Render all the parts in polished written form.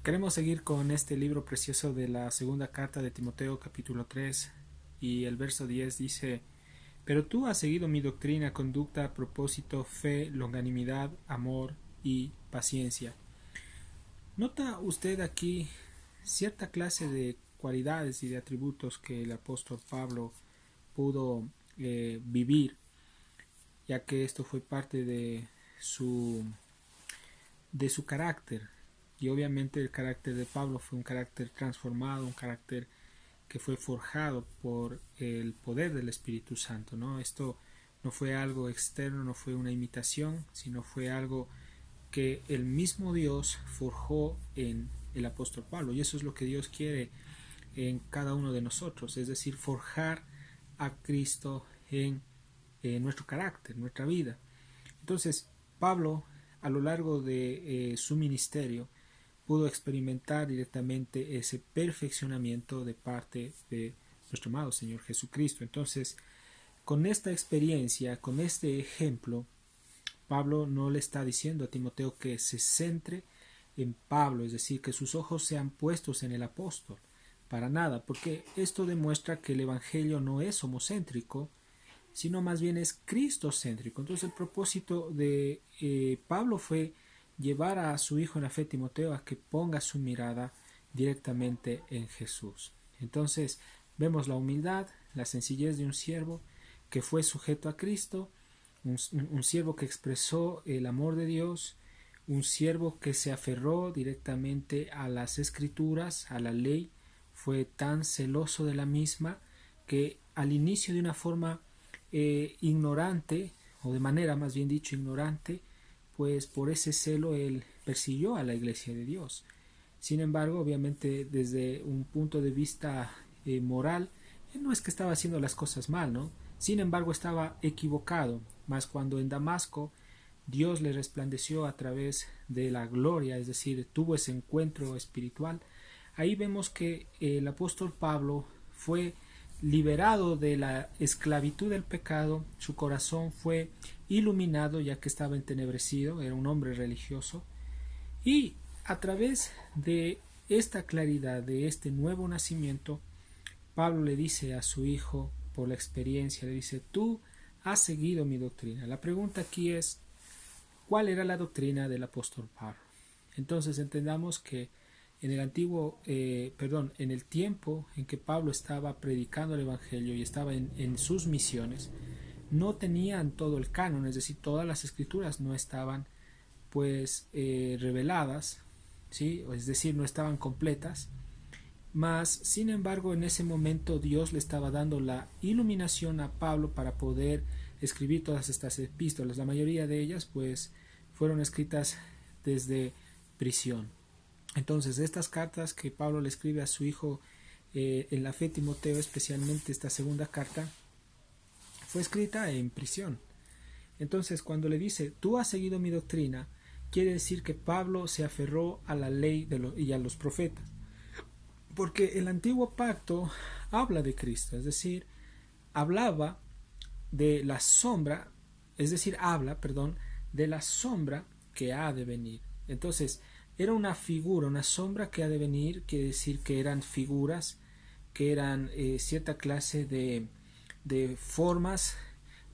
Queremos seguir con este libro precioso de la segunda carta de Timoteo capítulo 3 y el verso 10 dice: Pero tú has seguido mi doctrina, conducta, propósito, fe, longanimidad, amor y paciencia. ¿Nota usted aquí cierta clase de cualidades y de atributos que el apóstol Pablo pudo vivir, ya que esto fue parte su, de su carácter? Y obviamente el carácter de Pablo fue un carácter transformado, un carácter que fue forjado por el poder del Espíritu Santo, ¿no? Esto no fue algo externo, no fue una imitación, sino fue algo que el mismo Dios forjó en el apóstol Pablo. Y eso es lo que Dios quiere en cada uno de nosotros, es decir, forjar a Cristo en nuestro carácter, nuestra vida. Entonces, Pablo, a lo largo de su ministerio, pudo experimentar directamente ese perfeccionamiento de parte de nuestro amado Señor Jesucristo. Entonces, con esta experiencia, con este ejemplo, Pablo no le está diciendo a Timoteo que se centre en Pablo, es decir, que sus ojos sean puestos en el apóstol, para nada, porque esto demuestra que el Evangelio no es homocéntrico, sino más bien es cristocéntrico. Entonces el propósito de Pablo fue llevar a su hijo en la fe, Timoteo, a que ponga su mirada directamente en Jesús. Entonces vemos la humildad, la sencillez de un siervo que fue sujeto a Cristo, un siervo que expresó el amor de Dios, un siervo que se aferró directamente a las escrituras, a la ley, fue tan celoso de la misma que al inicio de una forma ignorante, o de manera más bien dicho ignorante, pues por ese celo él persiguió a la iglesia de Dios. Sin embargo, obviamente desde un punto de vista moral, él no es que estaba haciendo las cosas mal, ¿no? Sin embargo, estaba equivocado, mas cuando en Damasco Dios le resplandeció a través de la gloria, es decir, tuvo ese encuentro espiritual, ahí vemos que el apóstol Pablo fue liberado de la esclavitud del pecado, su corazón fue iluminado ya que estaba entenebrecido, era un hombre religioso, y a través de esta claridad, de este nuevo nacimiento, Pablo le dice a su hijo, por la experiencia, le dice: tú has seguido mi doctrina. La pregunta aquí es: ¿cuál era la doctrina del apóstol Pablo? Entonces entendamos que en el en el tiempo en que Pablo estaba predicando el Evangelio y estaba en sus misiones, no tenían todo el canon, es decir, todas las escrituras no estaban pues reveladas, ¿sí? Es decir, no estaban completas, mas sin embargo en ese momento Dios le estaba dando la iluminación a Pablo para poder escribir todas estas epístolas. La mayoría de ellas pues fueron escritas desde prisión. Entonces estas cartas que Pablo le escribe a su hijo en la fe, Timoteo, especialmente esta segunda carta, fue escrita en prisión. Entonces cuando le dice: tú has seguido mi doctrina, quiere decir que Pablo se aferró a la ley y a los profetas, porque el antiguo pacto habla de Cristo, es decir, hablaba de la sombra, es decir, habla, perdón, de la sombra que ha de venir. Entonces, era una figura, una sombra que ha de venir, quiere decir que eran figuras, que eran cierta clase de formas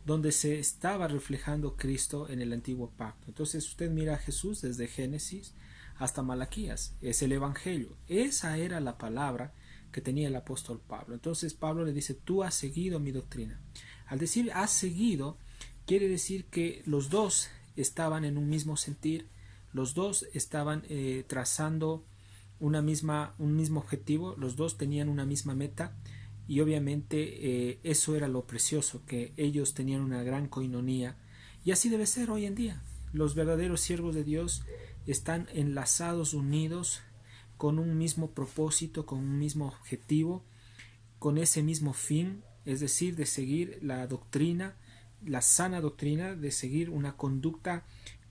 donde se estaba reflejando Cristo en el antiguo pacto. Entonces usted mira a Jesús desde Génesis hasta Malaquías, es el Evangelio. Esa era la palabra que tenía el apóstol Pablo. Entonces Pablo le dice: tú has seguido mi doctrina. Al decir has seguido, quiere decir que los dos estaban en un mismo sentir, los dos estaban trazando un mismo objetivo, los dos tenían una misma meta, y obviamente eso era lo precioso, que ellos tenían una gran coinonía, y así debe ser hoy en día. Los verdaderos siervos de Dios están enlazados, unidos, con un mismo propósito, con un mismo objetivo, con ese mismo fin, es decir, de seguir la doctrina, la sana doctrina, de seguir una conducta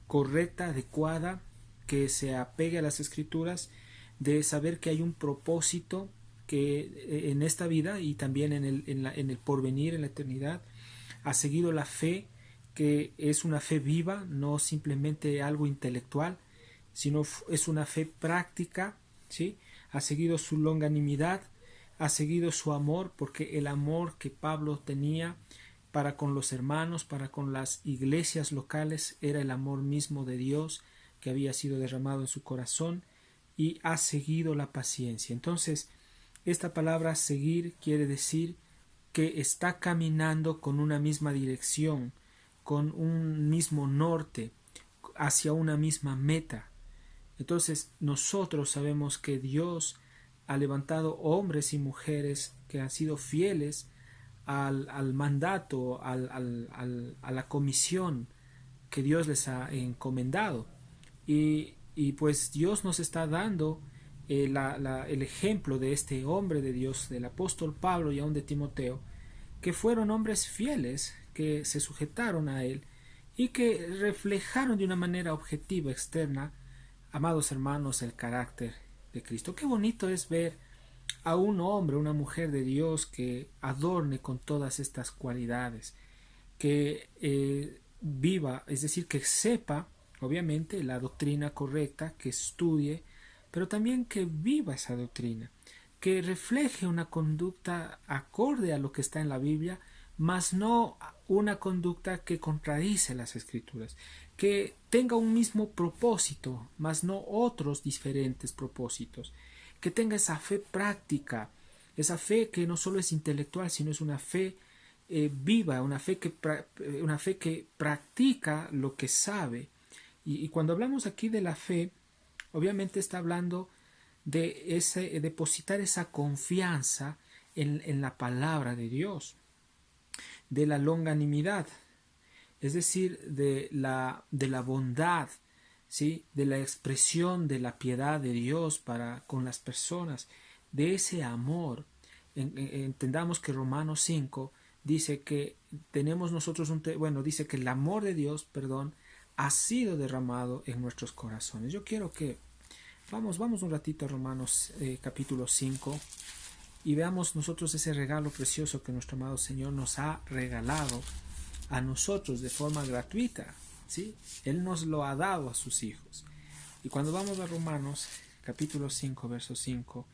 correcta, adecuada, que se apegue a las escrituras, de saber que hay un propósito que en esta vida y también en el porvenir, en la eternidad, ha seguido la fe, que es una fe viva, no simplemente algo intelectual, sino es una fe práctica, ¿sí? Ha seguido su longanimidad, ha seguido su amor, porque el amor que Pablo tenía para con los hermanos, para con las iglesias locales, era el amor mismo de Dios que había sido derramado en su corazón, y ha seguido la paciencia. Entonces, esta palabra seguir quiere decir que está caminando con una misma dirección, con un mismo norte, hacia una misma meta. Entonces nosotros sabemos que Dios ha levantado hombres y mujeres que han sido fieles al mandato, a la comisión que Dios les ha encomendado. Y pues Dios nos está dando el ejemplo de este hombre de Dios, del apóstol Pablo y aún de Timoteo, que fueron hombres fieles, que se sujetaron a él y que reflejaron de una manera objetiva, externa, amados hermanos, el carácter de Cristo. Qué bonito es ver a un hombre, una mujer de Dios que adorne con todas estas cualidades, que viva, es decir, que sepa, obviamente, la doctrina correcta, que estudie, pero también que viva esa doctrina, que refleje una conducta acorde a lo que está en la Biblia, mas no una conducta que contradice las Escrituras, que tenga un mismo propósito, mas no otros diferentes propósitos, que tenga esa fe práctica, esa fe que no solo es intelectual, sino es una fe viva, una fe que practica lo que sabe. Y cuando hablamos aquí de la fe, obviamente está hablando de depositar esa confianza en la palabra de Dios, de la longanimidad, es decir, de la bondad, ¿sí? De la expresión de la piedad de Dios para con las personas, de ese amor. Entendamos que Romanos 5 dice que tenemos nosotros dice que el amor de Dios, perdón, ha sido derramado en nuestros corazones. Yo quiero que vamos un ratito a Romanos capítulo 5 y veamos nosotros ese regalo precioso que nuestro amado Señor nos ha regalado a nosotros de forma gratuita, ¿sí? Él nos lo ha dado a sus hijos. Y cuando vamos a Romanos capítulo 5 verso 5,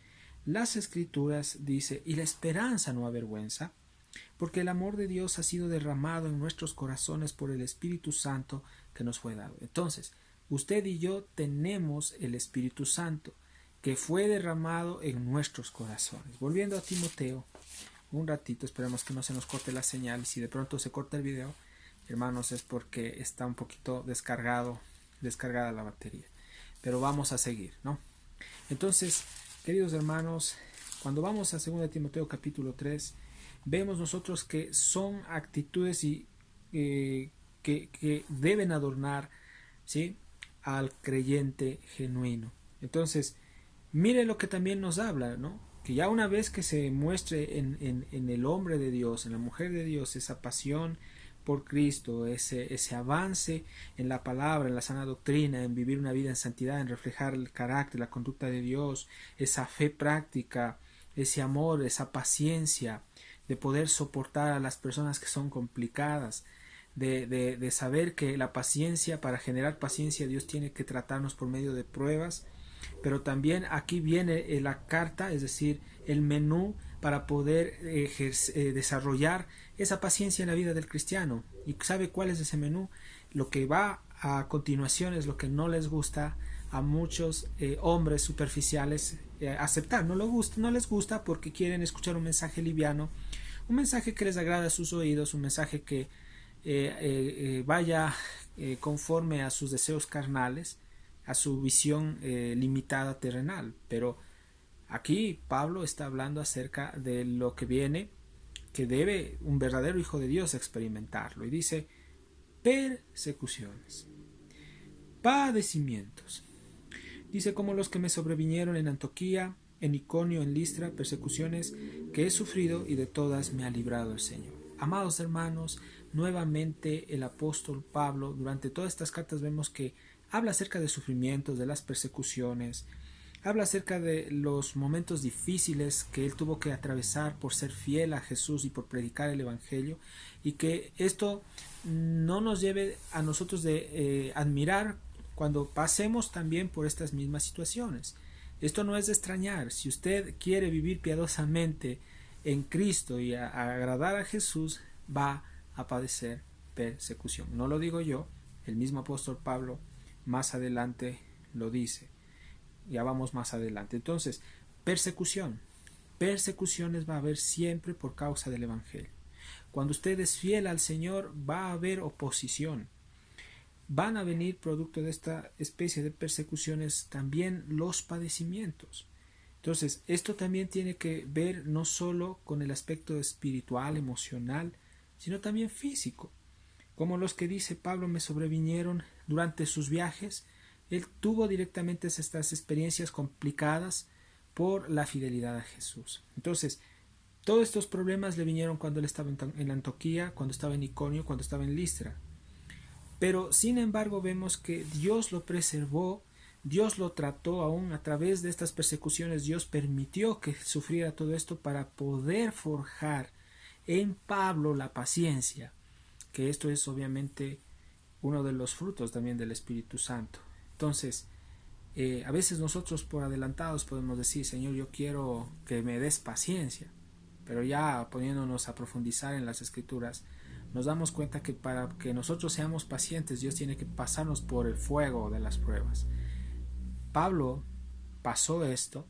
las Escrituras dice: y la esperanza no avergüenza, porque el amor de Dios ha sido derramado en nuestros corazones por el Espíritu Santo que nos fue dado. Entonces, usted y yo tenemos el Espíritu Santo que fue derramado en nuestros corazones. Volviendo a Timoteo, un ratito, esperemos que no se nos corte la señal, y si de pronto se corta el video, hermanos, es porque está un poquito descargada la batería. Pero vamos a seguir, ¿no? Entonces, queridos hermanos, cuando vamos a 2 Timoteo capítulo 3, vemos nosotros que son actitudes que deben adornar, ¿sí?, al creyente genuino. Entonces, mire lo que también nos habla, ¿no? Que ya una vez que se muestre en el hombre de Dios, en la mujer de Dios, esa pasión por Cristo, ese avance en la palabra, en la sana doctrina, en vivir una vida en santidad, en reflejar el carácter, la conducta de Dios, esa fe práctica, ese amor, esa paciencia, de poder soportar a las personas que son complicadas, de saber que la paciencia, para generar paciencia, Dios tiene que tratarnos por medio de pruebas. Pero también aquí viene la carta, es decir, el menú para poder desarrollar esa paciencia en la vida del cristiano. ¿Y sabe cuál es ese menú? Lo que va a continuación es lo que no les gusta a muchos hombres superficiales aceptar. No les gusta porque quieren escuchar un mensaje liviano, un mensaje que les agrada a sus oídos, un mensaje que vaya conforme a sus deseos carnales, a su visión limitada terrenal. Pero aquí Pablo está hablando acerca de lo que viene, que debe un verdadero hijo de Dios experimentarlo, y dice: persecuciones, padecimientos, dice, como los que me sobrevinieron en Antioquía, en Iconio, en Listra, persecuciones que he sufrido, y de todas me ha librado el Señor. Amados hermanos, nuevamente el apóstol Pablo, durante todas estas cartas vemos que habla acerca de sufrimientos, de las persecuciones, habla acerca de los momentos difíciles que él tuvo que atravesar por ser fiel a Jesús y por predicar el Evangelio, y que esto no nos lleve a nosotros de admirar cuando pasemos también por estas mismas situaciones. Esto no es de extrañar. Si usted quiere vivir piadosamente en Cristo y agradar a Jesús, va a padecer persecución. No lo digo yo, el mismo apóstol Pablo más adelante lo dice. Ya vamos más adelante. Entonces, persecución. Persecuciones va a haber siempre por causa del Evangelio. Cuando usted es fiel al Señor, va a haber oposición. Van a venir producto de esta especie de persecuciones también los padecimientos. Entonces, esto también tiene que ver no solo con el aspecto espiritual, emocional, sino también físico. Como los que dice Pablo me sobrevinieron durante sus viajes, él tuvo directamente estas experiencias complicadas por la fidelidad a Jesús. Entonces, todos estos problemas le vinieron cuando él estaba en Antioquía, cuando estaba en Iconio, cuando estaba en Listra. Pero sin embargo vemos que Dios lo preservó, Dios lo trató aún a través de estas persecuciones, Dios permitió que sufriera todo esto para poder forjar en Pablo la paciencia, que esto es obviamente uno de los frutos también del Espíritu Santo. Entonces, a veces nosotros por adelantados podemos decir, Señor, yo quiero que me des paciencia, pero ya poniéndonos a profundizar en las Escrituras, nos damos cuenta que para que nosotros seamos pacientes, Dios tiene que pasarnos por el fuego de las pruebas. Pablo pasó esto,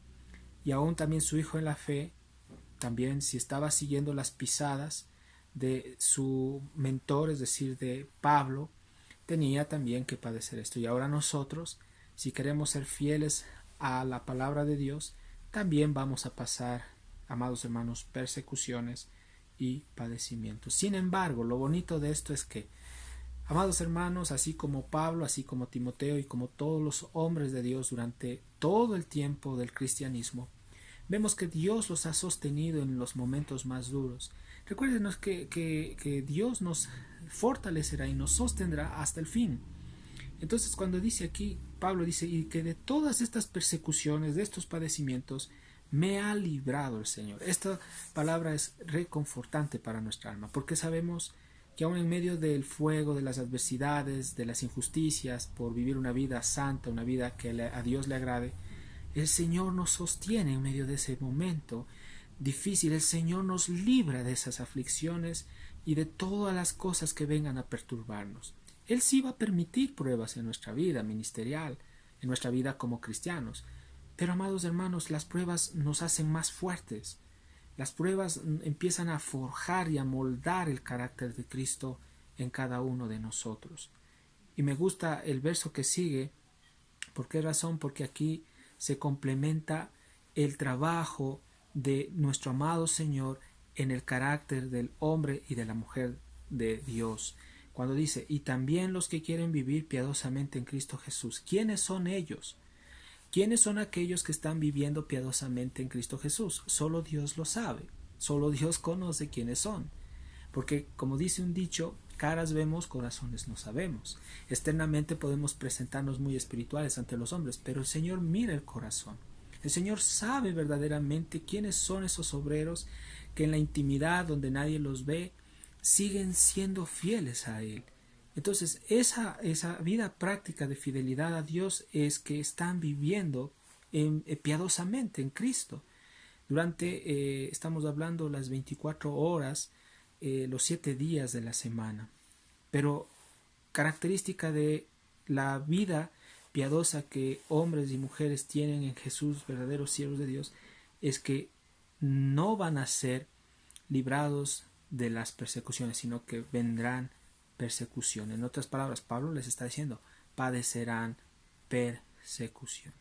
y aún también su hijo en la fe, también si estaba siguiendo las pisadas de su mentor, es decir, de Pablo, tenía también que padecer esto. Y ahora nosotros, si queremos ser fieles a la palabra de Dios, también vamos a pasar, amados hermanos, persecuciones y padecimientos. Sin embargo, lo bonito de esto es que, amados hermanos, así como Pablo, así como Timoteo y como todos los hombres de Dios durante todo el tiempo del cristianismo, vemos que Dios los ha sostenido en los momentos más duros. Recuérdenos que Dios nos fortalecerá y nos sostendrá hasta el fin. Entonces, cuando dice aquí, Pablo dice, y que de todas estas persecuciones, de estos padecimientos, me ha librado el Señor. Esta palabra es reconfortante para nuestra alma, porque sabemos que aun en medio del fuego, de las adversidades, de las injusticias, por vivir una vida santa, una vida que a Dios le agrade, el Señor nos sostiene en medio de ese momento difícil. El Señor nos libra de esas aflicciones y de todas las cosas que vengan a perturbarnos. Él sí va a permitir pruebas en nuestra vida ministerial, en nuestra vida como cristianos. Pero, amados hermanos, las pruebas nos hacen más fuertes. Las pruebas empiezan a forjar y a moldar el carácter de Cristo en cada uno de nosotros. Y me gusta el verso que sigue. ¿Por qué razón? Porque aquí se complementa el trabajo de nuestro amado Señor en el carácter del hombre y de la mujer de Dios. Cuando dice, y también los que quieren vivir piadosamente en Cristo Jesús. ¿Quiénes son ellos? ¿Quiénes son aquellos que están viviendo piadosamente en Cristo Jesús? Solo Dios lo sabe. Solo Dios conoce quiénes son. Porque, como dice un dicho, caras vemos, corazones no sabemos. Externamente podemos presentarnos muy espirituales ante los hombres, pero el Señor mira el corazón. El Señor sabe verdaderamente quiénes son esos obreros que en la intimidad, donde nadie los ve, siguen siendo fieles a Él. Entonces, esa vida práctica de fidelidad a Dios es que están viviendo piadosamente en Cristo. Estamos hablando las 24 horas, los 7 días de la semana. Pero característica de la vida piadosa que hombres y mujeres tienen en Jesús, verdaderos siervos de Dios, es que no van a ser librados de las persecuciones, sino que vendrán persecución. En otras palabras, Pablo les está diciendo, padecerán persecución.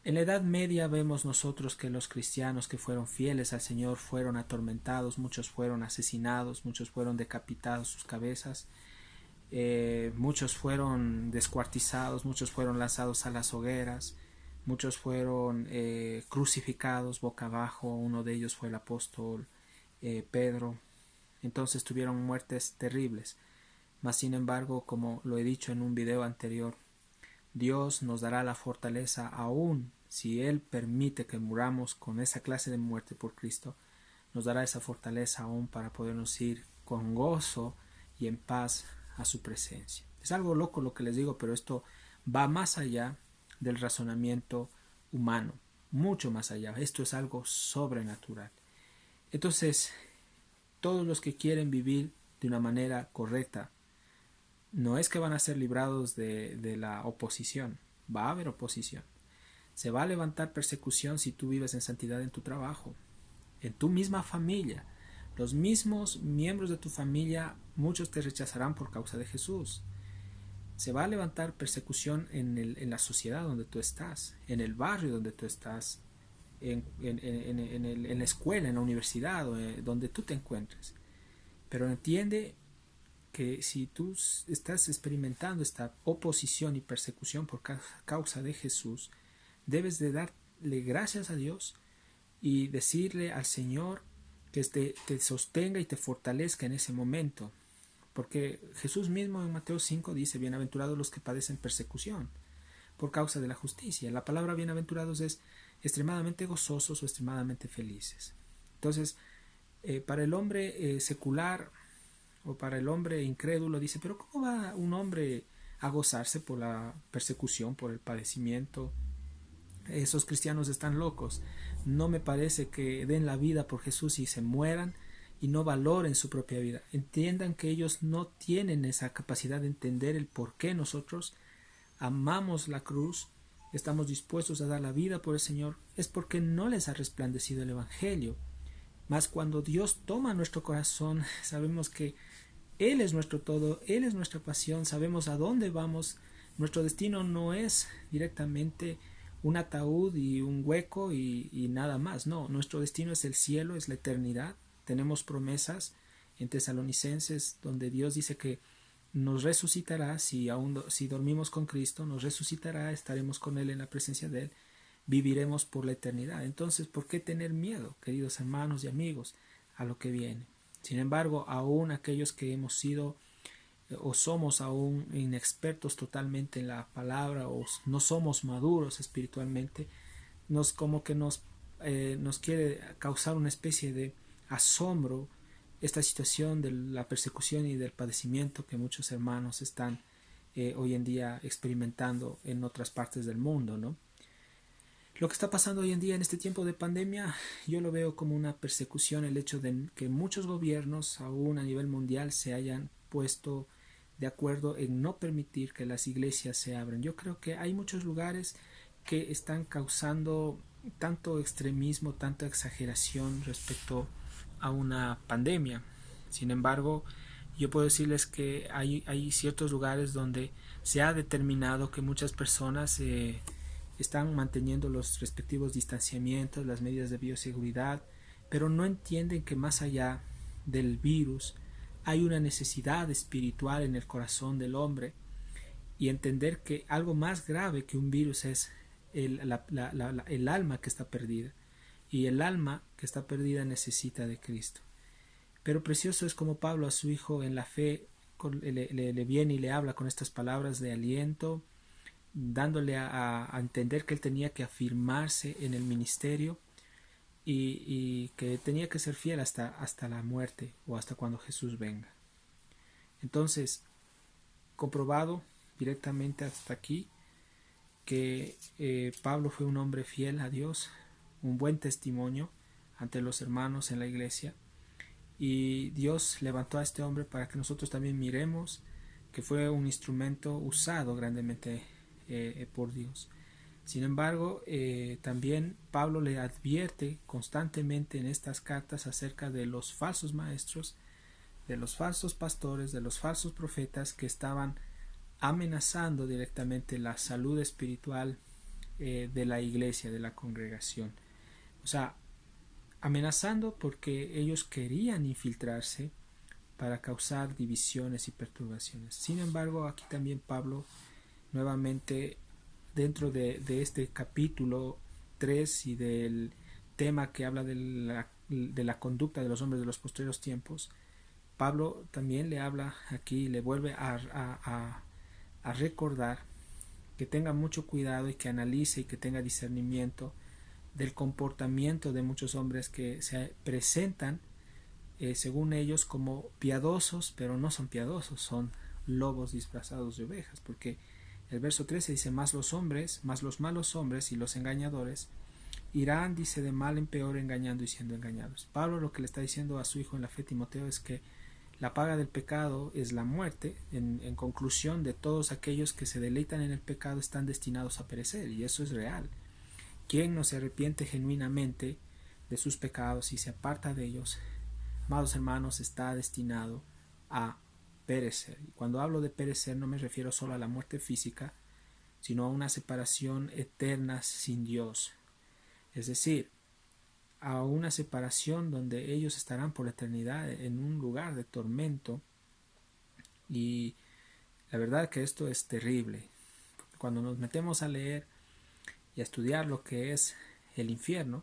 En la Edad Media vemos nosotros que los cristianos que fueron fieles al Señor fueron atormentados, muchos fueron asesinados, muchos fueron decapitados sus cabezas, muchos fueron descuartizados, muchos fueron lanzados a las hogueras, muchos fueron crucificados boca abajo. Uno de ellos fue el apóstol Pedro. Entonces tuvieron muertes terribles. Mas sin embargo, como lo he dicho en un video anterior, Dios nos dará la fortaleza aún si Él permite que muramos con esa clase de muerte por Cristo. Nos dará esa fortaleza aún para podernos ir con gozo y en paz a su presencia. Es algo loco lo que les digo, pero esto va más allá del razonamiento humano, mucho más allá. Esto es algo sobrenatural. Entonces, todos los que quieren vivir de una manera correcta, no es que van a ser librados de la oposición, va a haber oposición. Se va a levantar persecución si tú vives en santidad en tu trabajo, en tu misma familia. Los mismos miembros de tu familia, muchos te rechazarán por causa de Jesús. Se va a levantar persecución en la sociedad donde tú estás, en el barrio donde tú estás, en la escuela, en la universidad, donde tú te encuentres. Pero entiende que si tú estás experimentando esta oposición y persecución por causa de Jesús, debes de darle gracias a Dios y decirle al Señor que te sostenga y te fortalezca en ese momento. Porque Jesús mismo en Mateo 5 dice, bienaventurados los que padecen persecución por causa de la justicia. La palabra bienaventurados es extremadamente gozosos o extremadamente felices. Entonces, para el hombre secular o para el hombre incrédulo dice, pero ¿cómo va un hombre a gozarse por la persecución, por el padecimiento? Esos cristianos están locos. No me parece que den la vida por Jesús y se mueran y no valoren su propia vida. Entiendan que ellos no tienen esa capacidad de entender el por qué nosotros amamos la cruz, estamos dispuestos a dar la vida por el Señor, es porque no les ha resplandecido el Evangelio. Mas cuando Dios toma nuestro corazón, sabemos que Él es nuestro todo, Él es nuestra pasión, sabemos a dónde vamos. Nuestro destino no es directamente un ataúd y un hueco y nada más. No, nuestro destino es el cielo, es la eternidad. Tenemos promesas en Tesalonicenses donde Dios dice que nos resucitará si dormimos con Cristo, nos resucitará, estaremos con Él en la presencia de Él, viviremos por la eternidad. Entonces, ¿por qué tener miedo, queridos hermanos y amigos, a lo que viene? Sin embargo, aún aquellos que hemos sido o somos aún inexpertos totalmente en la palabra o no somos maduros espiritualmente, nos quiere causar una especie de asombro esta situación de la persecución y del padecimiento que muchos hermanos están hoy en día experimentando en otras partes del mundo, ¿no? Lo que está pasando hoy en día en este tiempo de pandemia, yo lo veo como una persecución, el hecho de que muchos gobiernos, aún a nivel mundial, se hayan puesto de acuerdo en no permitir que las iglesias se abran. Yo creo que hay muchos lugares que están causando tanto extremismo, tanta exageración respecto a una pandemia. Sin embargo, yo puedo decirles que hay ciertos lugares donde se ha determinado que muchas personas están manteniendo los respectivos distanciamientos, las medidas de bioseguridad, pero no entienden que más allá del virus hay una necesidad espiritual en el corazón del hombre y entender que algo más grave que un virus es el alma que está perdida, y el alma que está perdida necesita de Cristo. Pero precioso es como Pablo a su hijo en la fe le viene y le habla con estas palabras de aliento, dándole a entender que él tenía que afirmarse en el ministerio y que tenía que ser fiel hasta la muerte o hasta cuando Jesús venga. Entonces, comprobado directamente hasta aquí que Pablo fue un hombre fiel a Dios, un buen testimonio ante los hermanos en la iglesia, y Dios levantó a este hombre para que nosotros también miremos que fue un instrumento usado grandemente por Dios. Sin embargo, también Pablo le advierte constantemente en estas cartas acerca de los falsos maestros, de los falsos pastores, de los falsos profetas que estaban amenazando directamente la salud espiritual de la iglesia, de la congregación. O sea, amenazando porque ellos querían infiltrarse para causar divisiones y perturbaciones. Sin embargo, aquí también Pablo nuevamente dentro de este capítulo 3 y del tema que habla de la conducta de los hombres de los posteriores tiempos, Pablo también le habla aquí, le vuelve a recordar que tenga mucho cuidado y que analice y que tenga discernimiento del comportamiento de muchos hombres que se presentan según ellos como piadosos, pero no son piadosos, son lobos disfrazados de ovejas, porque El verso 13 dice, más los malos hombres y los engañadores irán, dice, de mal en peor, engañando y siendo engañados. Pablo lo que le está diciendo a su hijo en la fe, Timoteo, es que la paga del pecado es la muerte. En conclusión, de todos aquellos que se deleitan en el pecado están destinados a perecer, y eso es real. Quien no se arrepiente genuinamente de sus pecados y se aparta de ellos, amados hermanos, está destinado a perecer. Y cuando hablo de perecer no me refiero solo a la muerte física, sino a una separación eterna sin Dios. Es decir, a una separación donde ellos estarán por la eternidad en un lugar de tormento. Y la verdad que esto es terrible. Cuando nos metemos a leer y a estudiar lo que es el infierno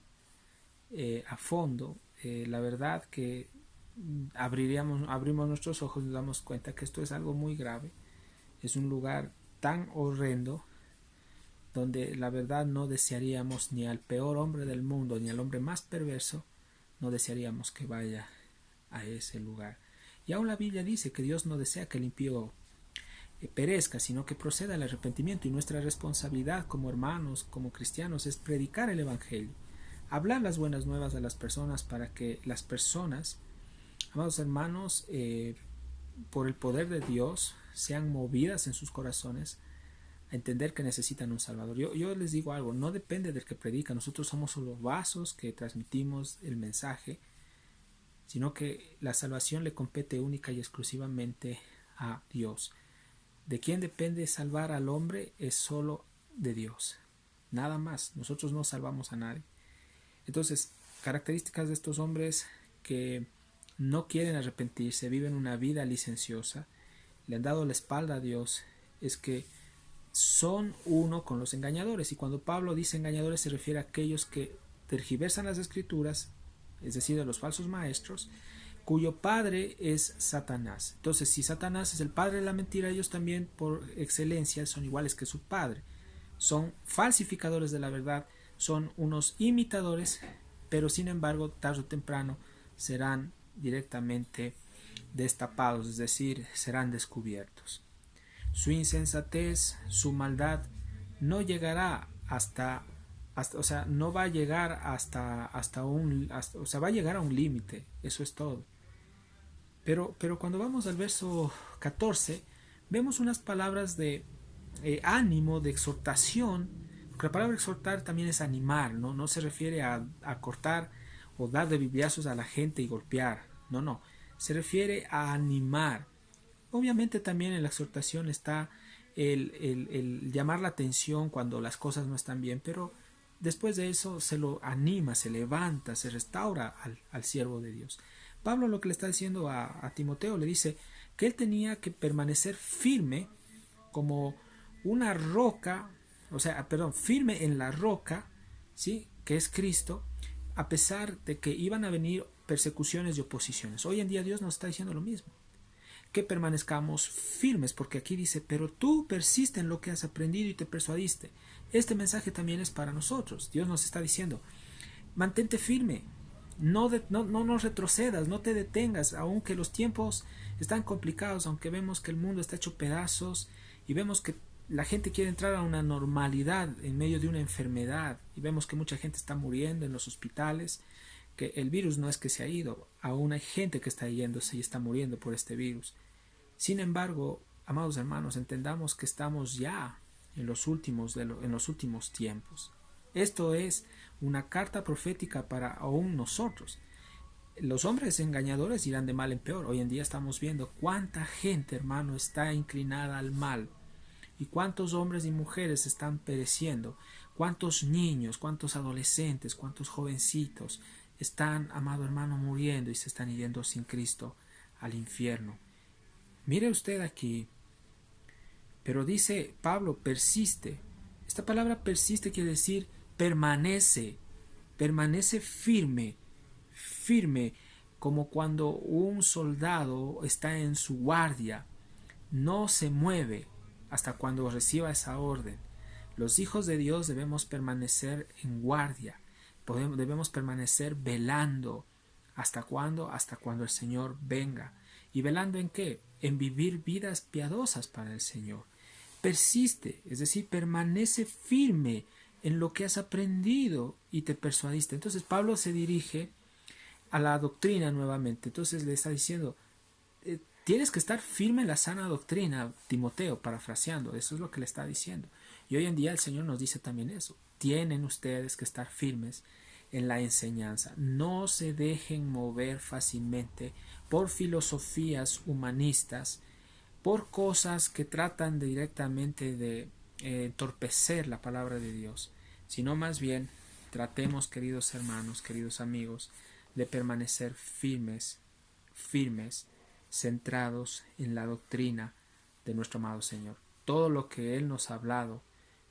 a fondo, la verdad que abrimos nuestros ojos y nos damos cuenta que esto es algo muy grave. Es un lugar tan horrendo donde la verdad no desearíamos ni al peor hombre del mundo ni al hombre más perverso, no desearíamos que vaya a ese lugar. Y aún la Biblia dice que Dios no desea que el impío perezca, sino que proceda al arrepentimiento, y nuestra responsabilidad como hermanos, como cristianos, es predicar el Evangelio, hablar las buenas nuevas a las personas para que las personas, amados hermanos, por el poder de Dios, sean movidas en sus corazones a entender que necesitan un Salvador. Yo les digo algo, no depende del que predica, nosotros somos solo vasos que transmitimos el mensaje, sino que la salvación le compete única y exclusivamente a Dios. De quien depende salvar al hombre es solo de Dios, nada más. Nosotros no salvamos a nadie. Entonces, características de estos hombres que no quieren arrepentirse, viven una vida licenciosa, le han dado la espalda a Dios, es que son uno con los engañadores. Y cuando Pablo dice engañadores se refiere a aquellos que tergiversan las escrituras, es decir, a los falsos maestros, cuyo padre es Satanás. Entonces, si Satanás es el padre de la mentira, ellos también por excelencia son iguales que su padre. Son falsificadores de la verdad, son unos imitadores, pero sin embargo, tarde o temprano serán directamente destapados, es decir, serán descubiertos. Su insensatez, su maldad no llegará o sea, no va a llegar va a llegar a un límite, eso es todo. Pero cuando vamos al verso 14, vemos unas palabras de ánimo, de exhortación, porque la palabra exhortar también es animar, no se refiere a cortar o dar de bibliazos a la gente y golpear, no, se refiere a animar. Obviamente también en la exhortación está el llamar la atención cuando las cosas no están bien, pero después de eso se lo anima, se levanta, se restaura al siervo de Dios. Pablo lo que le está diciendo a Timoteo, le dice que él tenía que permanecer firme como una roca, firme en la roca, ¿sí?, que es Cristo, a pesar de que iban a venir persecuciones y oposiciones. Hoy en día Dios nos está diciendo lo mismo, que permanezcamos firmes, porque aquí dice, pero tú persiste en lo que has aprendido y te persuadiste. Este mensaje también es para nosotros. Dios nos está diciendo, mantente firme, no retrocedas, no te detengas, aunque los tiempos están complicados, aunque vemos que el mundo está hecho pedazos y vemos que la gente quiere entrar a una normalidad en medio de una enfermedad, y vemos que mucha gente está muriendo en los hospitales, que el virus no es que se ha ido, aún hay gente que está yéndose y está muriendo por este virus. Sin embargo, amados hermanos, entendamos que estamos ya en los últimos tiempos. Esto es una carta profética para aún nosotros. Los hombres engañadores irán de mal en peor. Hoy en día estamos viendo cuánta gente, hermano, está inclinada al mal, y cuántos hombres y mujeres están pereciendo, cuántos niños, cuántos adolescentes, cuántos jovencitos están, amado hermano, muriendo y se están yendo sin Cristo al infierno. Mire usted aquí, pero dice Pablo, persiste. Esta palabra persiste quiere decir permanece firme, como cuando un soldado está en su guardia, no se mueve hasta cuando reciba esa orden. Los hijos de Dios debemos permanecer en guardia, debemos permanecer velando. ¿Hasta cuándo? Hasta cuando el Señor venga. ¿Y velando en qué? En vivir vidas piadosas para el Señor. persiste, es decir, permanece firme en lo que has aprendido y te persuadiste. Entonces Pablo se dirige a la doctrina nuevamente. Entonces le está diciendo, tienes que estar firme en la sana doctrina, Timoteo, parafraseando. Eso es lo que le está diciendo. Y hoy en día el Señor nos dice también eso. Tienen ustedes que estar firmes en la enseñanza. No se dejen mover fácilmente por filosofías humanistas, por cosas que tratan directamente de entorpecer la palabra de Dios, sino más bien tratemos, queridos hermanos, queridos amigos, de permanecer firmes, centrados en la doctrina de nuestro amado Señor. Todo lo que Él nos ha hablado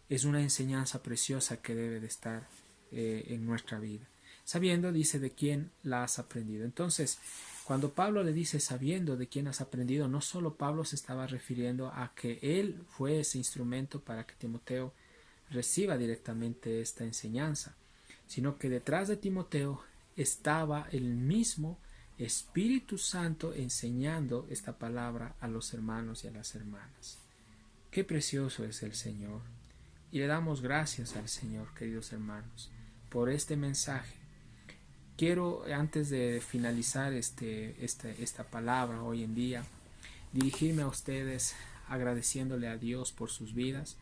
es una enseñanza preciosa que debe de estar en nuestra vida. Sabiendo, dice, de quién la has aprendido. Entonces, cuando Pablo le dice sabiendo de quién has aprendido, no solo Pablo se estaba refiriendo a que él fue ese instrumento para que Timoteo reciba directamente esta enseñanza, sino que detrás de Timoteo estaba el mismo Espíritu Santo enseñando esta palabra a los hermanos y a las hermanas. Qué precioso es el Señor. Y le damos gracias al Señor, queridos hermanos, por este mensaje. Quiero, antes de finalizar esta palabra hoy en día, dirigirme a ustedes agradeciéndole a Dios por sus vidas.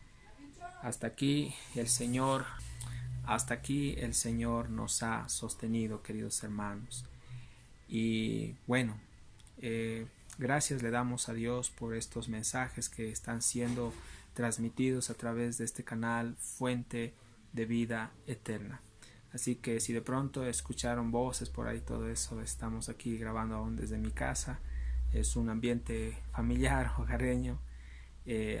Hasta aquí el Señor nos ha sostenido, queridos hermanos. Y bueno, gracias le damos a Dios por estos mensajes que están siendo transmitidos a través de este canal Fuente de Vida Eterna. Así que si de pronto escucharon voces por ahí, todo eso, estamos aquí grabando aún desde mi casa. Es un ambiente familiar, hogareño,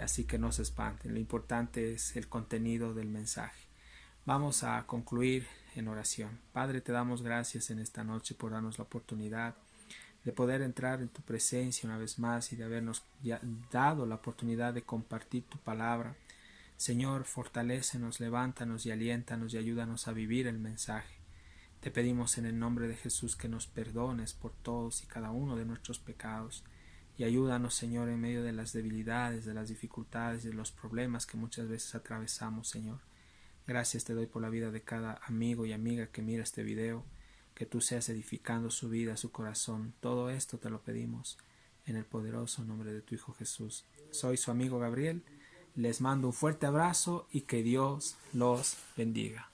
así que no se espanten. Lo importante es el contenido del mensaje. Vamos a concluir en oración. Padre, te damos gracias en esta noche por darnos la oportunidad de poder entrar en tu presencia una vez más y de habernos dado la oportunidad de compartir tu palabra. Señor, fortalécenos, levántanos y aliéntanos y ayúdanos a vivir el mensaje. Te pedimos en el nombre de Jesús que nos perdones por todos y cada uno de nuestros pecados y ayúdanos, Señor, en medio de las debilidades, de las dificultades, de los problemas que muchas veces atravesamos, Señor. Gracias te doy por la vida de cada amigo y amiga que mira este video, que tú seas edificando su vida, su corazón. Todo esto te lo pedimos en el poderoso nombre de tu Hijo Jesús. Soy su amigo Gabriel. Les mando un fuerte abrazo y que Dios los bendiga.